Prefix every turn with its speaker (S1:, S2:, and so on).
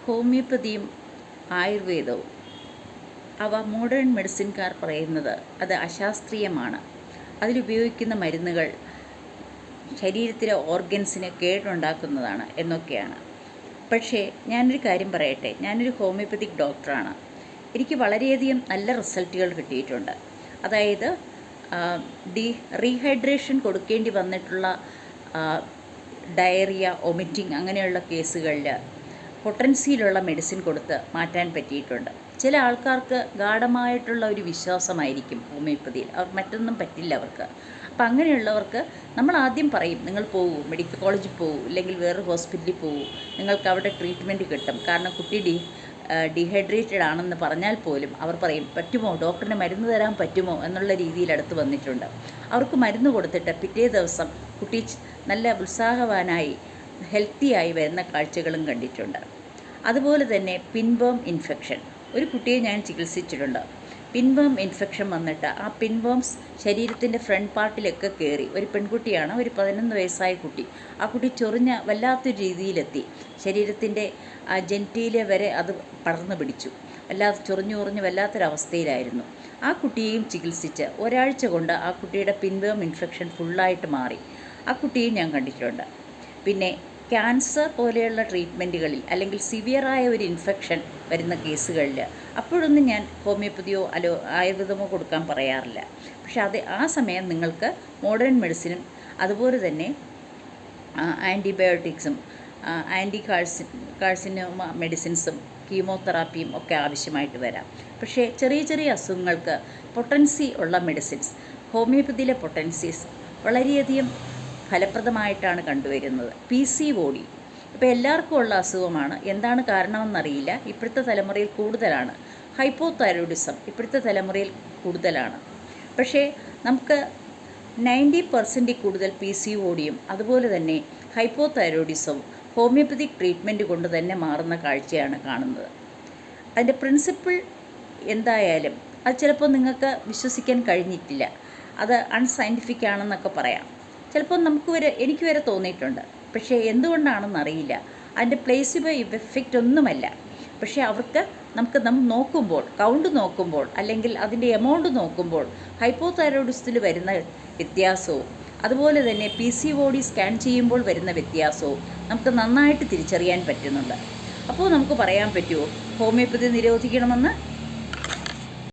S1: ഹോമിയോപ്പതിയും ആയുർവേദവും അവ മോഡേൺ മെഡിസിൻകാർ പറയുന്നത് അത് അശാസ്ത്രീയമാണ്. അതിലുപയോഗിക്കുന്ന മരുന്നുകൾ ശരീരത്തിലെ ഓർഗൻസിന് കേടുണ്ടാക്കുന്നതാണ് എന്നൊക്കെയാണ്. പക്ഷേ ഞാനൊരു കാര്യം പറയട്ടെ, ഞാനൊരു ഹോമിയോപ്പതിക് ഡോക്ടറാണ്. എനിക്ക് വളരെയധികം നല്ല റിസൾട്ടുകൾ കിട്ടിയിട്ടുണ്ട്. അതായത് റീഹൈഡ്രേഷൻ കൊടുക്കേണ്ടി വന്നിട്ടുള്ള ഡയറിയ, വൊമിറ്റിംഗ് അങ്ങനെയുള്ള കേസുകളിൽ പൊട്ടൻസിയിലുള്ള മെഡിസിൻ കൊടുത്ത് മാറ്റാൻ പറ്റിയിട്ടുണ്ട്. ചില ആൾക്കാർക്ക് ഗാഢമായിട്ടുള്ള ഒരു വിശ്വാസമായിരിക്കും ഹോമിയോപ്പതിയിൽ, അവർ മറ്റൊന്നും പറ്റില്ല അവർക്ക്. അപ്പം അങ്ങനെയുള്ളവർക്ക് നമ്മൾ ആദ്യം പറയും, നിങ്ങൾ പോകൂ, മെഡിക്കൽ കോളേജിൽ പോകൂ, ഇല്ലെങ്കിൽ വേറൊരു ഹോസ്പിറ്റലിൽ പോകൂ, നിങ്ങൾക്ക് അവിടെ ട്രീറ്റ്മെൻറ്റ് കിട്ടും. കാരണം കുട്ടി ഡീഹൈഡ്രേറ്റഡ് ആണെന്ന് പറഞ്ഞാൽ പോലും അവർ പറയും, പറ്റുമോ, ഡോക്ടറിന് മരുന്ന് തരാൻ പറ്റുമോ എന്നുള്ള രീതിയിൽ അടുത്ത് വന്നിട്ടുണ്ട്. അവർക്ക് മരുന്ന് കൊടുത്തിട്ട് പിറ്റേ ദിവസം കുട്ടി നല്ല ഉത്സാഹവാനായി ഹെൽത്തിയായി വരുന്ന കാഴ്ചകളും കണ്ടിട്ടുണ്ട്. അതുപോലെ തന്നെ പിൻവേം ഇൻഫെക്ഷൻ, ഒരു കുട്ടിയെ ഞാൻ ചികിത്സിച്ചിട്ടുണ്ട്. പിൻവേം ഇൻഫെക്ഷൻ വന്നിട്ട് ആ പിൻവേംസ് ശരീരത്തിൻ്റെ ഫ്രണ്ട് പാർട്ടിലൊക്കെ കയറി. ഒരു പെൺകുട്ടിയാണ്, ഒരു 11 വയസ്സായ കുട്ടി. ആ കുട്ടി ചൊറിഞ്ഞ വല്ലാത്തൊരു രീതിയിലെത്തി. ശരീരത്തിൻ്റെ ആ ജെനിറ്റീലിയ വരെ അത് പടർന്നു പിടിച്ചു. വല്ലാതെ ചൊറിഞ്ഞു വല്ലാത്തൊരവസ്ഥയിലായിരുന്നു. ആ കുട്ടിയെയും ചികിത്സിച്ച് ഒരാഴ്ച കൊണ്ട് ആ കുട്ടിയുടെ പിൻവേം ഇൻഫെക്ഷൻ ഫുള്ളായിട്ട് മാറി. ആ കുട്ടിയെയും ഞാൻ കണ്ടിട്ടുണ്ട്. പിന്നെ ക്യാൻസർ പോലെയുള്ള ട്രീറ്റ്മെൻറ്റുകളിൽ അല്ലെങ്കിൽ സിവിയറായ ഒരു ഇൻഫെക്ഷൻ വരുന്ന കേസുകളിൽ അപ്പോഴൊന്നും ഞാൻ ഹോമിയോപ്പതിയോ ആയുർവേദമോ കൊടുക്കാൻ പറയാറില്ല. പക്ഷേ ആ സമയം നിങ്ങൾക്ക് മോഡേൺ മെഡിസിനും അതുപോലെ തന്നെ ആൻറ്റിബയോട്ടിക്സും കാഴ്സിനോമ മെഡിസിൻസും കീമോതെറാപ്പിയും ഒക്കെ ആവശ്യമായിട്ട് വരാം. പക്ഷേ ചെറിയ ചെറിയ അസുഖങ്ങൾക്ക് പൊട്ടൻസി ഉള്ള മെഡിസിൻസ്, ഹോമിയോപ്പതിയിലെ പൊട്ടൻസീസ് വളരെയധികം ഫലപ്രദമായിട്ടാണ് കണ്ടുവരുന്നത്. PCOD ഇപ്പോൾ എല്ലാവർക്കും ഉള്ള അസുഖമാണ്. എന്താണ് കാരണമെന്നറിയില്ല. ഇപ്പോഴത്തെ തലമുറയിൽ കൂടുതലാണ്. ഹൈപ്പോതൈറോയിഡിസം ഇപ്പോഴത്തെ തലമുറയിൽ കൂടുതലാണ്. പക്ഷേ നമുക്ക് 90% കൂടുതൽ PCODയും അതുപോലെ തന്നെ ഹൈപ്പോതൈറോയിഡിസവും ഹോമിയോപ്പതിക് ട്രീറ്റ്മെൻറ്റ് കൊണ്ട് തന്നെ മാറുന്ന കാഴ്ചയാണ് കാണുന്നത്. അതിൻ്റെ പ്രിൻസിപ്പിൾ എന്തായാലും അത് ചിലപ്പോൾ നിങ്ങൾക്ക് വിശ്വസിക്കാൻ കഴിഞ്ഞിട്ടില്ല, അത് അൺസയൻറ്റിഫിക് ആണെന്നൊക്കെ പറയാം. ചിലപ്പോൾ എനിക്ക് വരെ തോന്നിയിട്ടുണ്ട്. പക്ഷേ എന്തുകൊണ്ടാണെന്നറിയില്ല. അതിൻ്റെ പ്ലേസിബോ എഫക്റ്റ് ഒന്നുമല്ല. പക്ഷേ നമുക്ക് നോക്കുമ്പോൾ, കൗണ്ട് നോക്കുമ്പോൾ അല്ലെങ്കിൽ അതിൻ്റെ എമൗണ്ട് നോക്കുമ്പോൾ ഹൈപ്പോതൈറോയിഡിസത്തിൽ വരുന്ന വ്യത്യാസവും അതുപോലെ തന്നെ PCOD സ്കാൻ ചെയ്യുമ്പോൾ വരുന്ന വ്യത്യാസവും നമുക്ക് നന്നായിട്ട് തിരിച്ചറിയാൻ പറ്റുന്നുണ്ട്. അപ്പോൾ നമുക്ക് പറയാൻ പറ്റുമോ ഹോമിയോപ്പതി നിരോധിക്കണമെന്ന്?